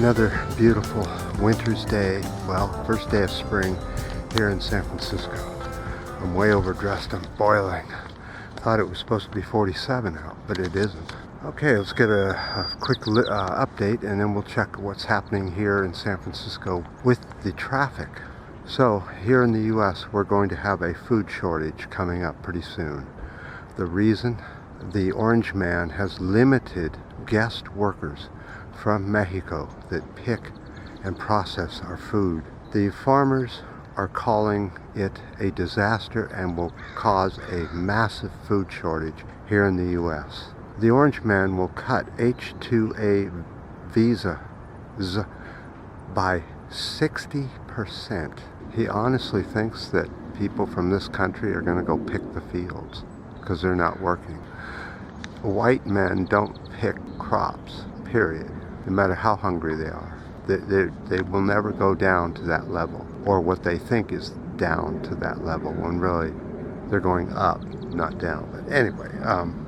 Another beautiful winter's day, well, first day of spring here in San Francisco. I'm way overdressed, I'm boiling. Thought it was supposed to be 47 out, but it isn't. Okay, let's get a quick update and then we'll check what's happening here in San Francisco with the traffic. So, here in the US, we're going to have a food shortage coming up pretty soon. The reason? The Orange Man has limited guest workers from Mexico that pick and process our food. The farmers are calling it a disaster and will cause a massive food shortage here in the US. The Orange Man will cut H-2A visas by 60%. He honestly thinks that people from this country are going to go pick the fields because they're not working. White men don't pick crops, period, no matter how hungry they are. They will never go down to that level, or what they think is down to that level, when really they're going up, not down. But anyway,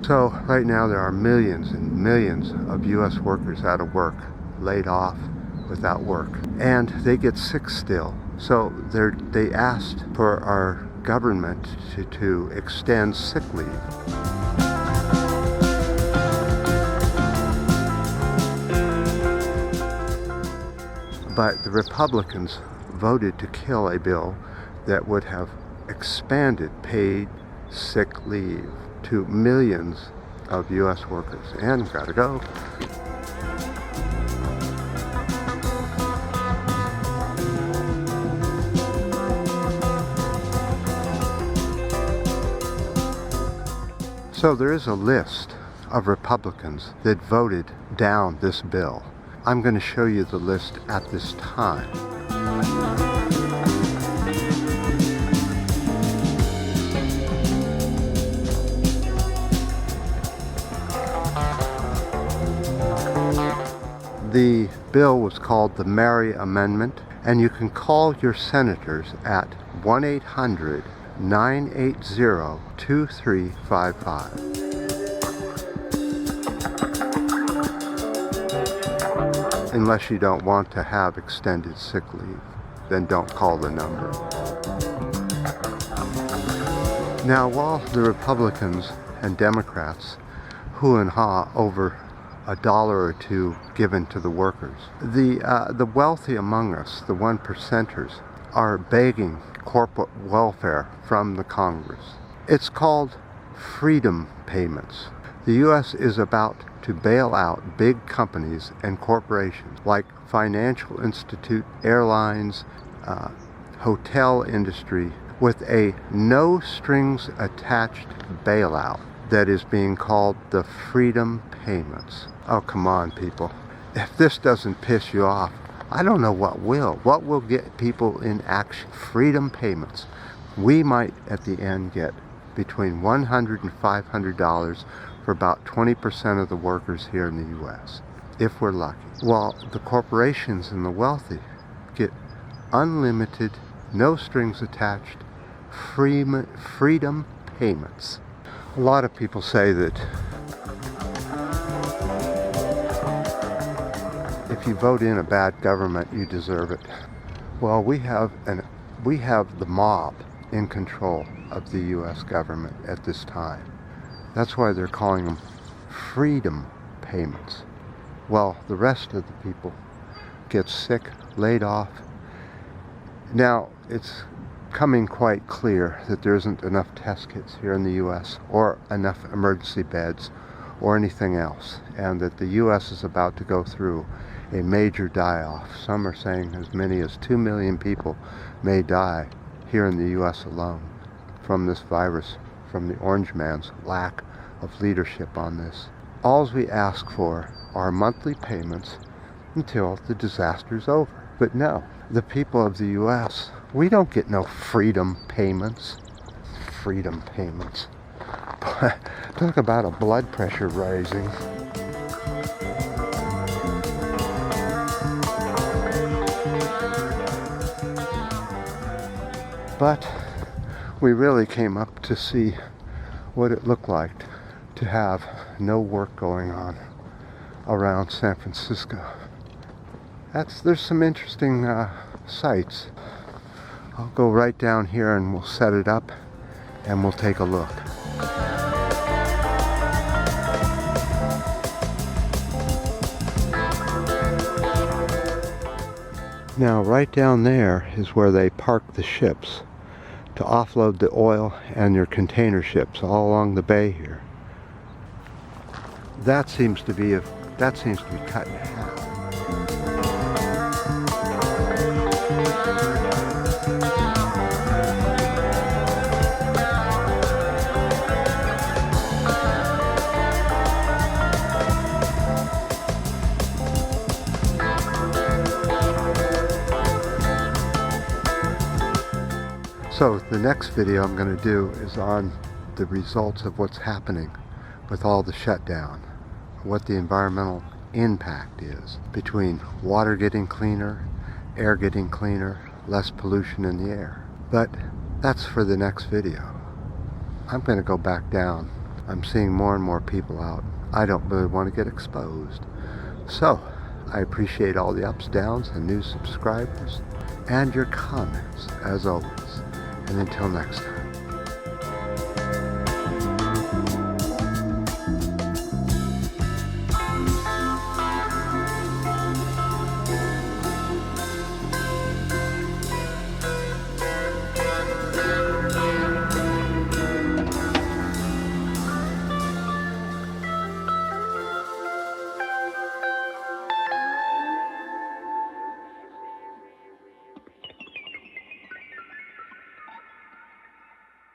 so right now there are millions and millions of U.S. workers out of work, laid off, without work, and they get sick still. So they asked for our government to extend sick leave. But the Republicans voted to kill a bill that would have expanded paid sick leave to millions of U.S. workers. And gotta go. So there is a list of Republicans that voted down this bill. I'm going to show you the list at this time. The bill was called the Mary Amendment, and you can call your senators at 1-800-980-2355. Unless you don't want to have extended sick leave, then don't call the number. Now, while the Republicans and Democrats hoo and haw over $1 or $2 given to the workers, the wealthy among us, the 1%ers, are begging corporate welfare from the Congress. It's called freedom payments. The U.S. is about to bail out big companies and corporations like financial institute, airlines, hotel industry with a no strings attached bailout that is being called the freedom payments. Oh, come on, people. If this doesn't piss you off, I don't know what will. What will get people in action? Freedom payments. We might at the end get between $100 and $500 for about 20% of the workers here in the U.S., if we're lucky. While the corporations and the wealthy get unlimited, no strings attached, freedom payments. A lot of people say that if you vote in a bad government, you deserve it. Well, we have the mob in control of the U.S. government at this time. That's why they're calling them freedom payments. Well, the rest of the people get sick, laid off. Now, it's coming quite clear that there isn't enough test kits here in the U.S. or enough emergency beds or anything else, and that the U.S. is about to go through a major die-off. Some are saying as many as 2 million people may die here in the U.S. alone from this virus, from the Orange Man's lack of leadership on this. All we ask for are monthly payments until the disaster's over. But no, the people of the U.S., we don't get no freedom payments. Freedom payments. Talk about a blood pressure rising. But we really came up to see what it looked like to have no work going on around San Francisco. there's some interesting sights. I'll go right down here and we'll set it up and we'll take a look. Now right down there is where they park the ships to offload the oil and your container ships all along the bay here. That seems to be cut in half. So the next video I'm going to do is on the results of what's happening with all the shutdown, what the environmental impact is between water getting cleaner, air getting cleaner, less pollution in the air. But that's for the next video. I'm going to go back down. I'm seeing more and more people out. I don't really want to get exposed. So I appreciate all the ups, downs, and new subscribers and your comments as always. And until next time.